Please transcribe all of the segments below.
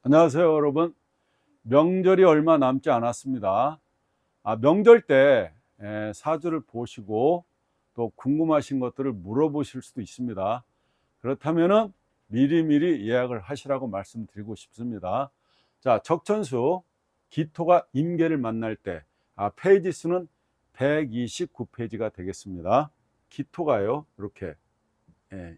안녕하세요, 여러분. 명절이 얼마 남지 않았습니다. 명절 때 사주를 보시고 또 궁금하신 것들을 물어보실 수도 있습니다. 그렇다면은 미리미리 예약을 하시라고 말씀드리고 싶습니다. 자, 적천수 기토가 임계를 만날 때 페이지 수는 129페이지가 되겠습니다. 기토가요, 이렇게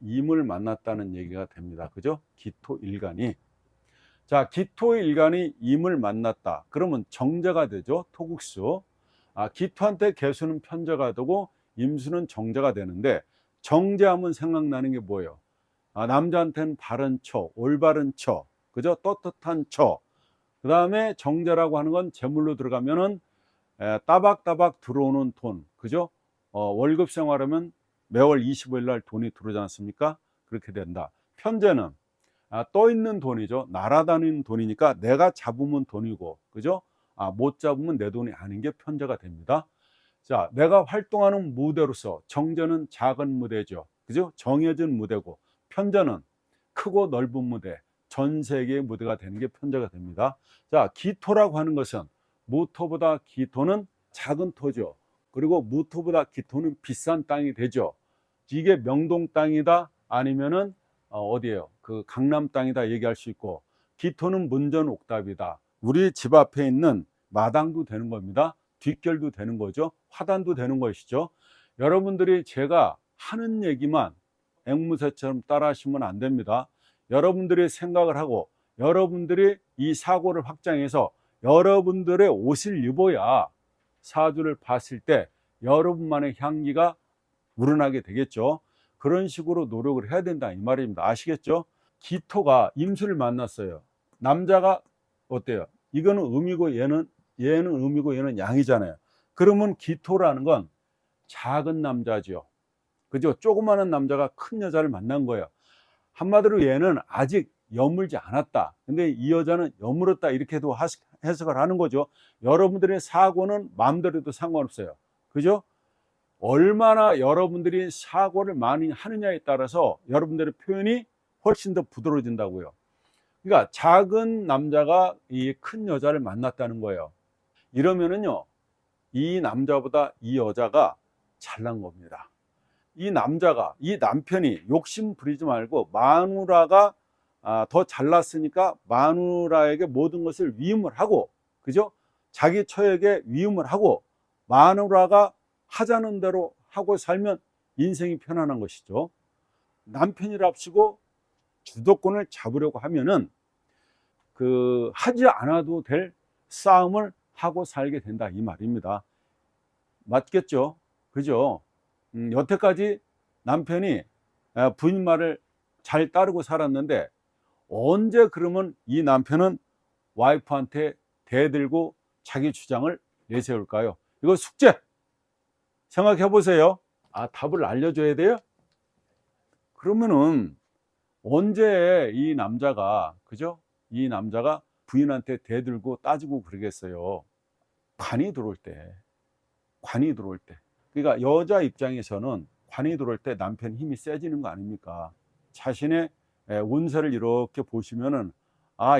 임을 만났다는 얘기가 됩니다. 그죠? 기토일간이. 자, 기토일간이 임을 만났다. 그러면 정제가 되죠. 토국수. 기토한테 개수는 편제가 되고 임수는 정제가 되는데, 정제하면 생각나는 게 뭐예요? 남자한테는 바른 처, 올바른 처, 그죠? 떳떳한 처. 그 다음에 정제라고 하는 건 재물로 들어가면은 따박따박 들어오는 돈, 그죠? 월급 생활하면 매월 25일 날 돈이 들어오지 않습니까? 그렇게 된다. 편제는 떠 있는 돈이죠. 날아다니는 돈이니까 내가 잡으면 돈이고, 그죠? 못 잡으면 내 돈이 아닌 게 편제가 됩니다. 자, 내가 활동하는 무대로서 정제는 작은 무대죠. 그죠? 정해진 무대고, 편제는 크고 넓은 무대, 전 세계의 무대가 되는 게 편제가 됩니다. 자, 기토라고 하는 것은 무토보다 기토는 작은 토죠. 그리고 무토보다 기토는 비싼 땅이 되죠. 이게 명동 땅이다 아니면은 어디예요? 그 강남 땅이다 얘기할 수 있고, 기토는 문전 옥답이다. 우리 집 앞에 있는 마당도 되는 겁니다. 뒷결도 되는 거죠. 화단도 되는 것이죠. 여러분들이 제가 하는 얘기만 앵무새처럼 따라 하시면 안 됩니다. 여러분들이 생각을 하고 여러분들이 이 사고를 확장해서 여러분들의 옷을 입어야 사주를 봤을 때 여러분만의 향기가 우러나게 되겠죠. 그런 식으로 노력을 해야 된다 이 말입니다. 아시겠죠? 기토가 임수를 만났어요. 남자가 어때요? 이거는 음이고 얘는 음이고 얘는 양이잖아요. 그러면 기토라는 건 작은 남자죠. 그죠? 조그마한 남자가 큰 여자를 만난 거예요. 한마디로 얘는 아직 여물지 않았다. 근데 이 여자는 여물었다. 이렇게도 해석을 하는 거죠. 여러분들의 사고는 마음대로 해도 상관없어요. 그죠? 얼마나 여러분들이 사고를 많이 하느냐에 따라서 여러분들의 표현이 훨씬 더 부드러워진다고요. 그러니까 작은 남자가 이 큰 여자를 만났다는 거예요. 이러면은요, 이 남자보다 이 여자가 잘난 겁니다. 이 남자가, 이 남편이 욕심 부리지 말고 마누라가 더 잘났으니까 마누라에게 모든 것을 위임을 하고, 그죠? 자기 처에게 위임을 하고 마누라가 하자는 대로 하고 살면 인생이 편안한 것이죠. 남편이랍시고 주도권을 잡으려고 하면은 하지 않아도 될 싸움을 하고 살게 된다 이 말입니다. 맞겠죠? 그죠? 여태까지 남편이 부인 말을 잘 따르고 살았는데 언제 그러면 이 남편은 와이프한테 대들고 자기 주장을 내세울까요? 이거 숙제 생각해 보세요. 답을 알려줘야 돼요? 그러면은 언제 이 남자가, 그죠? 이 남자가 부인한테 대들고 따지고 그러겠어요. 관이 들어올 때, 관이 들어올 때. 그러니까 여자 입장에서는 관이 들어올 때 남편 힘이 세지는 거 아닙니까? 자신의 운세를 이렇게 보시면은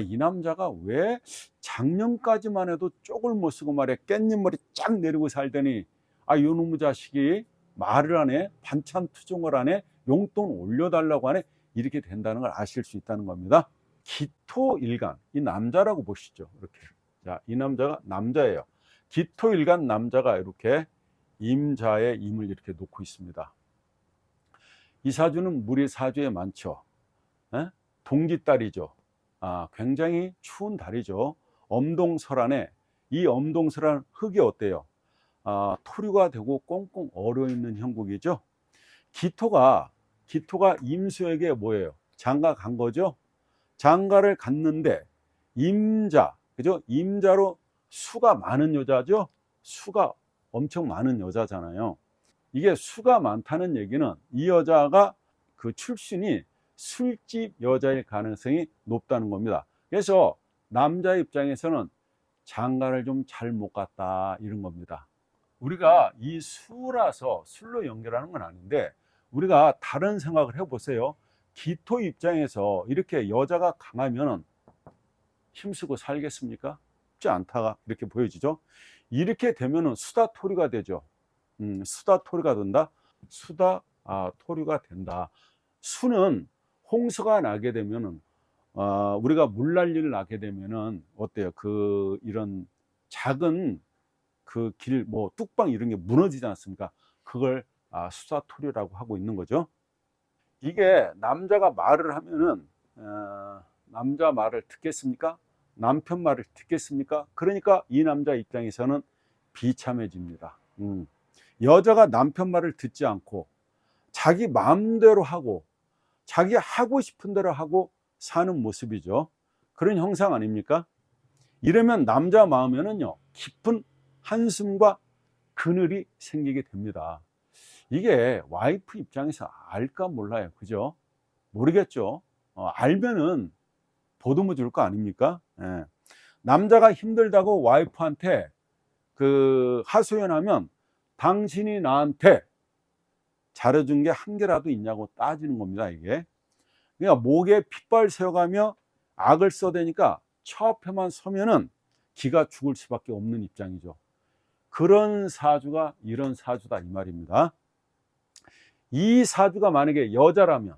이 남자가 왜 작년까지만 해도 쪽을 못 쓰고 말이야 깻잎머리 쫙 내리고 살더니 요놈의 자식이 말을 하네, 반찬 투정을 하네, 용돈 올려달라고 하네, 이렇게 된다는 걸 아실 수 있다는 겁니다. 기토일간, 이 남자라고 보시죠. 이렇게. 자, 이 남자가 남자예요. 기토일간 남자가 이렇게 임자의 임을 이렇게 놓고 있습니다. 이 사주는 물이 사주에 많죠. 동짓달이죠. 굉장히 추운 달이죠. 엄동설안에, 이 엄동설안 흙이 어때요? 토류가 되고 꽁꽁 얼어 있는 형국이죠. 기토가 임수에게 뭐예요? 장가 간 거죠. 장가를 갔는데 임자, 그죠? 임자로 수가 많은 여자죠. 수가 엄청 많은 여자잖아요. 이게 수가 많다는 얘기는 이 여자가 그 출신이 술집 여자일 가능성이 높다는 겁니다. 그래서 남자 입장에서는 장가를 좀 잘 못 갔다 이런 겁니다. 우리가 이 수라서 술로 연결하는 건 아닌데 우리가 다른 생각을 해보세요. 기토 입장에서 이렇게 여자가 강하면 힘쓰고 살겠습니까? 쉽지 않다가 이렇게 보여지죠. 이렇게 되면은 수다토류가 되죠. 수다토류가 된다. 수다토류가 된다. 수는 홍수가 나게 되면은 우리가 물난리를 나게 되면은 어때요? 이런 작은 그 길, 뭐 뚝방 이런 게 무너지지 않습니까? 그걸 수다토류라고 하고 있는 거죠. 이게 남자가 말을 하면은 남자 말을 듣겠습니까? 남편 말을 듣겠습니까? 그러니까 이 남자 입장에서는 비참해집니다. 여자가 남편 말을 듣지 않고 자기 마음대로 하고 자기 하고 싶은 대로 하고 사는 모습이죠. 그런 형상 아닙니까? 이러면 남자 마음에는요, 깊은 한숨과 그늘이 생기게 됩니다. 이게 와이프 입장에서 알까 몰라요. 그죠? 모르겠죠. 알면은 보듬어 줄 거 아닙니까? 예. 남자가 힘들다고 와이프한테 하소연하면 당신이 나한테 잘해준 게 한 개라도 있냐고 따지는 겁니다, 이게. 그러니까 목에 핏발 세워가며 악을 써대니까 처앞에만 서면은 기가 죽을 수밖에 없는 입장이죠. 그런 사주가 이런 사주다 이 말입니다. 이 사주가 만약에 여자라면,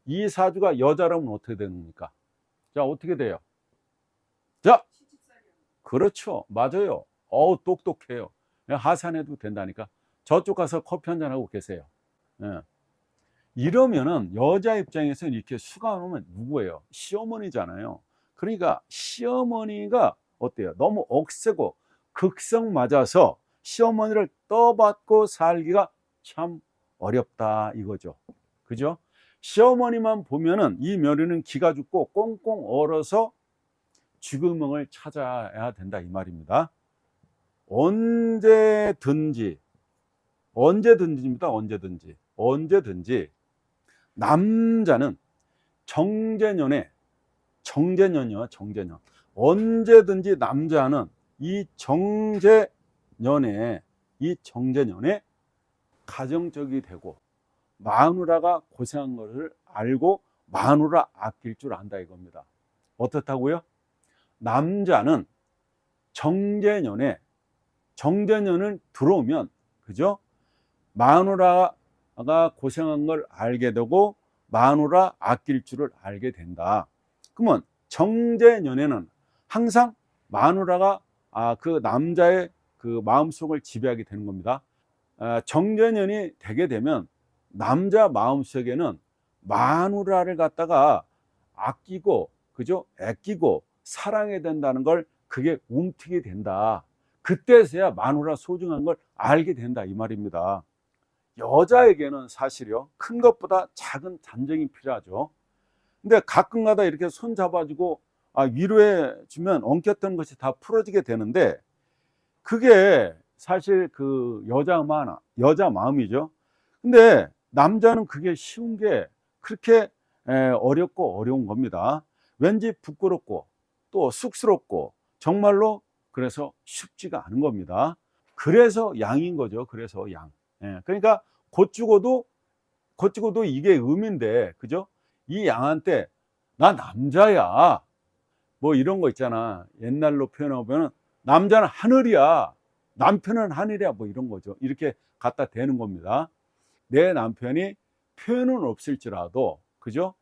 이 사주가 여자라면 어떻게 됩니까? 자, 어떻게 돼요? 자, 그렇죠. 맞아요. 똑똑해요. 하산해도 된다니까. 저쪽 가서 커피 한잔 하고 계세요. 예. 이러면은 여자 입장에서 이렇게 수가 오면 누구예요? 시어머니잖아요. 그러니까 시어머니가 어때요? 너무 억세고 극성 맞아서 시어머니를 떠받고 살기가 참 어렵다 이거죠. 그죠? 시어머니만 보면은 이 며느리는 기가 죽고 꽁꽁 얼어서 죽음을 찾아야 된다 이 말입니다. 언제든지입니다. 언제든지 남자는 정제년이요, 정제년. 언제든지 남자는 이 정제년에 가정적이 되고 마누라가 고생한 것을 알고 마누라 아낄 줄 안다 이겁니다. 어떻다고요? 남자는 정제년을 들어오면, 그죠? 마누라가 고생한 걸 알게 되고 마누라 아낄 줄을 알게 된다. 그러면 정제년에는 항상 마누라가 그 남자의 그 마음속을 지배하게 되는 겁니다. 정제년이 되게 되면 남자 마음속에는 마누라를 갖다가 아끼고, 그죠? 아끼고 사랑해야 된다는 걸 그게 움직이게 된다. 그때서야 마누라 소중한 걸 알게 된다 이 말입니다. 여자에게는 사실요, 큰 것보다 작은 잠정이 필요하죠. 근데 가끔가다 이렇게 손 잡아주고 위로해 주면 엉켰던 것이 다 풀어지게 되는데, 그게 사실 여자 마음이죠. 근데 남자는 그게 쉬운 게 그렇게 어렵고 어려운 겁니다. 왠지 부끄럽고 또 쑥스럽고 정말로 그래서 쉽지가 않은 겁니다. 그래서 양인 거죠. 그래서 양. 그러니까 곧 죽어도 이게 의미인데, 그죠? 이 양한테 나 남자야 뭐 이런 거 있잖아. 옛날로 표현하면 남자는 하늘이야, 남편은 하늘이야, 뭐 이런 거죠. 이렇게 갖다 대는 겁니다. 내 남편이 표현은 없을지라도, 그죠?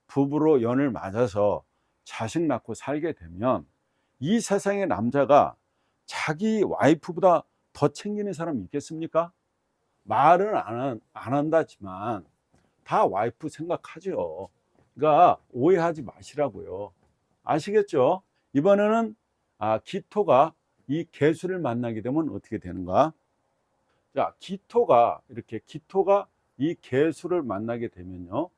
부부로 연을 맞아서 자식 낳고 살게 되면 이 세상의 남자가 자기 와이프보다 더 챙기는 사람이 있겠습니까? 말은 안 한다지만 다 와이프 생각하죠. 그러니까 오해하지 마시라고요. 아시겠죠? 이번에는 기토가 이 개수를 만나게 되면 어떻게 되는가? 자, 기토가 이 개수를 만나게 되면요,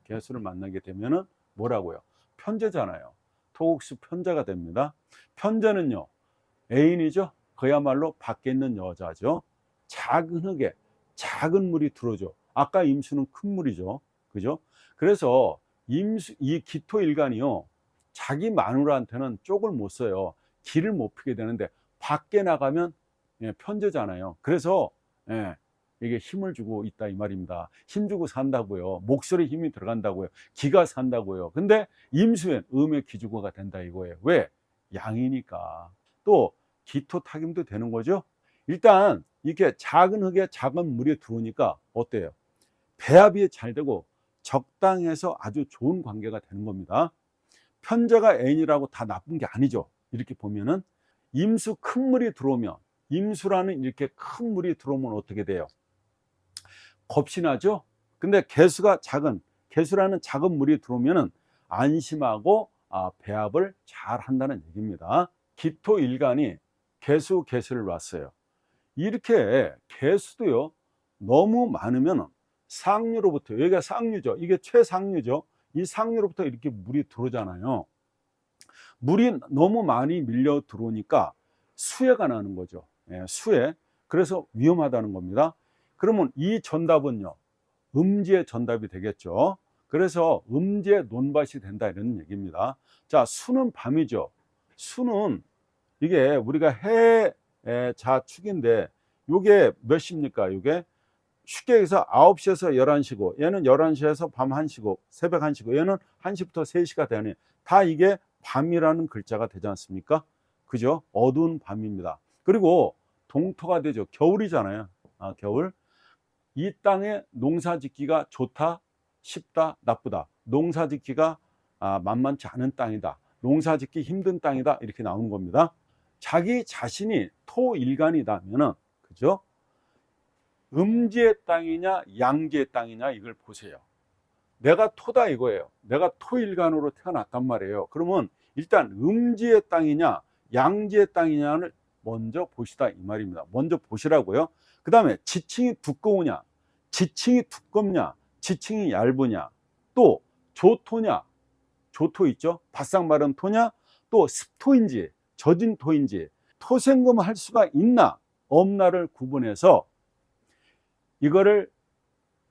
개수를 만나게 되면은 뭐라고요? 편제잖아요. 토국수 편제가 됩니다. 편제는요, 애인이죠. 그야말로 밖에 있는 여자죠. 작은 흙에 작은 물이 들어오죠. 아까 임수는 큰 물이죠. 그죠? 그래서 이 기토일간이요, 자기 마누라한테는 쪽을 못 써요. 길을 못 피게 되는데 밖에 나가면 편제잖아요. 그래서 이게 힘을 주고 있다 이 말입니다. 힘 주고 산다고요. 목소리 힘이 들어간다고요. 기가 산다고요. 근데 임수엔 음의 기주거가 된다 이거예요. 왜? 양이니까. 또 기토탁임도 되는 거죠. 일단 이렇게 작은 흙에 작은 물이 들어오니까 어때요? 배합이 잘 되고 적당해서 아주 좋은 관계가 되는 겁니다. 편자가 N이라고 다 나쁜 게 아니죠. 이렇게 보면은 임수 큰 물이 들어오면, 임수라는 이렇게 큰 물이 들어오면 어떻게 돼요? 겁이 나죠. 근데 개수라는 작은 물이 들어오면은 안심하고 배합을 잘 한다는 얘기입니다. 기토일간이 개수를 놨어요. 이렇게 개수도요 너무 많으면 상류로부터, 여기가 상류죠, 이게 최상류죠, 이 상류로부터 이렇게 물이 들어오잖아요. 물이 너무 많이 밀려 들어오니까 수해가 나는 거죠. 수해. 그래서 위험하다는 겁니다. 그러면 이 전답은요 음지의 전답이 되겠죠. 그래서 음지의 논밭이 된다 이런 얘기입니다. 자, 수는 밤이죠. 수는 이게 우리가 해 자축인데 요게 몇 시입니까? 요게 쉽게 해서 9시에서 11시고, 얘는 11시에서 밤 1시고, 새벽 1시고, 얘는 1시부터 3시가 되니 다 이게 밤이라는 글자가 되지 않습니까? 그죠? 어두운 밤입니다. 그리고 동토가 되죠. 겨울이잖아요. 겨울. 이 땅에 농사 짓기가 좋다, 쉽다, 나쁘다. 농사 짓기가 만만치 않은 땅이다. 농사 짓기 힘든 땅이다. 이렇게 나오는 겁니다. 자기 자신이 토일간이다면은, 그죠? 음지의 땅이냐 양지의 땅이냐 이걸 보세요. 내가 토다 이거예요. 내가 토일간으로 태어났단 말이에요. 그러면 일단 음지의 땅이냐 양지의 땅이냐를 먼저 보시다 이 말입니다. 먼저 보시라고요. 그 다음에 지층이 두꺼우냐, 지층이 두껍냐, 지층이 얇으냐, 또 조토냐, 조토 있죠, 바싹 마른 토냐, 또 습토인지 젖은 토인지, 토생금을 할 수가 있나 없나를 구분해서 이거를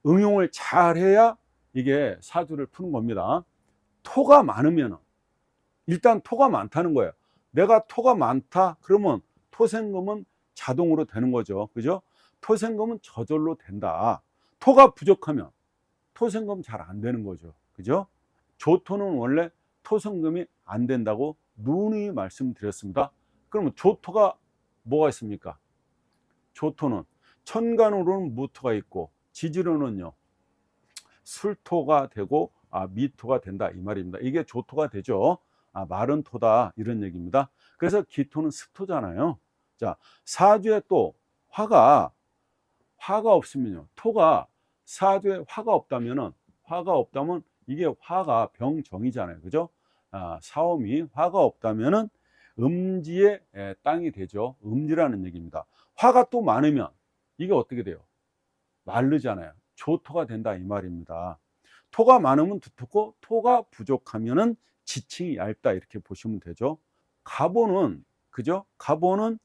응용을 잘 해야 이게 사주를 푸는 겁니다. 토가 많으면, 일단 토가 많다는 거예요. 내가 토가 많다 그러면 토생금은 자동으로 되는 거죠. 그죠? 토생금은 저절로 된다. 토가 부족하면 토생금 잘 안 되는 거죠. 그죠? 조토는 원래 토생금이 안 된다고 누누이 말씀드렸습니다. 그러면 조토가 뭐가 있습니까? 조토는 천간으로는 무토가 있고 지지로는요 술토가 되고 미토가 된다 이 말입니다. 이게 조토가 되죠. 마른 토다 이런 얘기입니다. 그래서 기토는 습토잖아요. 자, 사주에 또 화가 없으면요, 토가 사주에 화가 없다면 이게 화가 병정이잖아요. 그죠? 사오미 화가 없다면은 음지의 땅이 되죠. 음지라는 얘기입니다. 화가 또 많으면 이게 어떻게 돼요? 마르잖아요. 조토가 된다 이 말입니다. 토가 많으면 두텁고 토가 부족하면은 지층이 얇다 이렇게 보시면 되죠. 가보는, 그죠? 가보는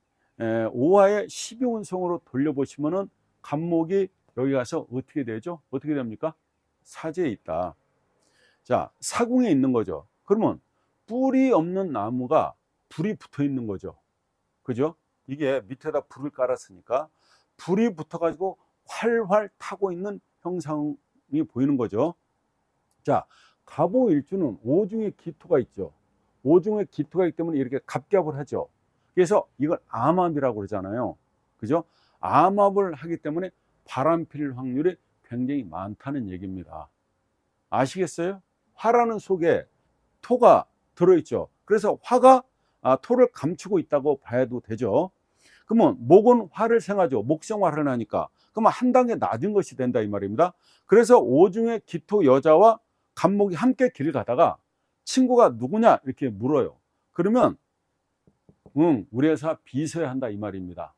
오화의 12운성으로 돌려보시면은 간목이 여기 가서 어떻게 되죠? 어떻게 됩니까? 사지에 있다. 자, 사궁에 있는 거죠. 그러면 뿔이 없는 나무가 불이 붙어 있는 거죠. 그죠? 이게 밑에다 불을 깔았으니까 불이 붙어 가지고 활활 타고 있는 형상이 보이는 거죠. 자, 갑오일주는 오중에 기토가 있죠. 오중에 기토가 있기 때문에 이렇게 갑갑을 하죠. 그래서 이걸 암합이라고 그러잖아요. 그죠? 암합을 하기 때문에 바람 필 확률이 굉장히 많다는 얘기입니다. 아시겠어요? 화라는 속에 토가 들어있죠. 그래서 화가 토를 감추고 있다고 봐도 되죠. 그러면 목은 화를 생하죠. 목생화를 하니까. 그러면 한 단계 낮은 것이 된다 이 말입니다. 그래서 오중에 기토 여자와 간목이 함께 길을 가다가 친구가 누구냐 이렇게 물어요. 그러면 우리 회사 비서야 한다 이 말입니다.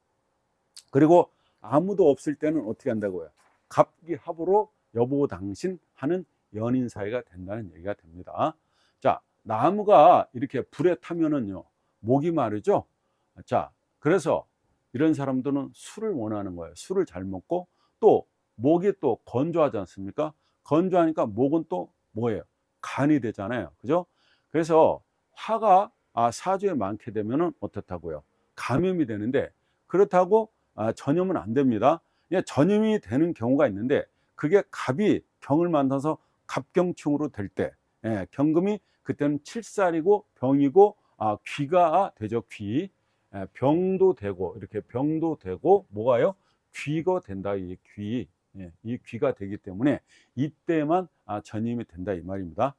그리고 아무도 없을 때는 어떻게 한다고요? 갑기합으로 여보 당신 하는 연인 사이가 된다는 얘기가 됩니다. 자, 나무가 이렇게 불에 타면은요 목이 마르죠. 자, 그래서 이런 사람들은 술을 원하는 거예요. 술을 잘 먹고 또 목이 또 건조하지 않습니까? 건조하니까 목은 또 뭐예요? 간이 되잖아요. 그죠? 그래서 화가 사주에 많게 되면은 어떻다고요? 감염이 되는데, 그렇다고 전염은 안 됩니다. 전임이 되는 경우가 있는데, 그게 갑이 경을 만나서 갑경충으로 될 때, 경금이 그때는 칠살이고 병이고 귀가 되죠. 귀. 병도 되고, 이렇게 병도 되고, 뭐가요? 귀가 된다. 이 귀. 이 귀가 되기 때문에 이때만 전임이 된다 이 말입니다.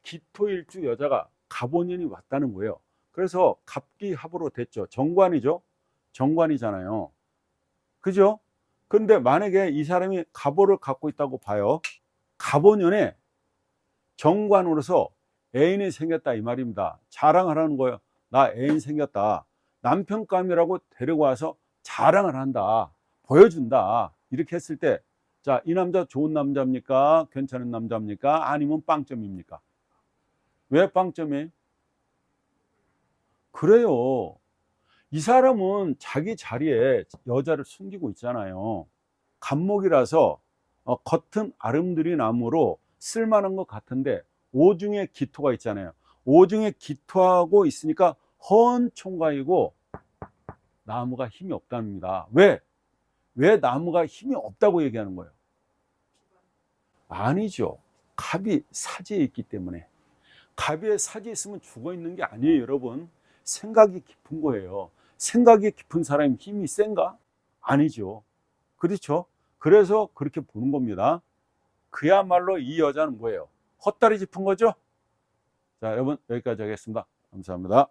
기토일주 여자가 갑오년이 왔다는 거예요. 그래서 갑기합으로 됐죠. 정관이죠. 정관이잖아요. 그죠? 근데 만약에 이 사람이 갑오를 갖고 있다고 봐요. 갑오년에 정관으로서 애인이 생겼다 이 말입니다. 자랑하라는 거예요. 나 애인 생겼다. 남편감이라고 데리고 와서 자랑을 한다. 보여준다. 이렇게 했을 때, 자, 이 남자 좋은 남자입니까? 괜찮은 남자입니까? 아니면 빵점입니까? 왜 빵점이에요? 그래요. 이 사람은 자기 자리에 여자를 숨기고 있잖아요. 갑목이라서 겉은 아름드리 나무로 쓸만한 것 같은데 오중에 기토가 있잖아요. 오중에 기토하고 있으니까 헌 총각이고 나무가 힘이 없답니다. 왜 나무가 힘이 없다고 얘기하는 거예요? 아니죠. 갑이 사지에 있기 때문에. 갑에 사지 있으면 죽어 있는 게 아니에요, 여러분. 생각이 깊은 거예요. 생각이 깊은 사람이 힘이 센가? 아니죠. 그렇죠? 그래서 그렇게 보는 겁니다. 그야말로 이 여자는 뭐예요? 헛다리 짚은 거죠? 자, 여러분 여기까지 하겠습니다. 감사합니다.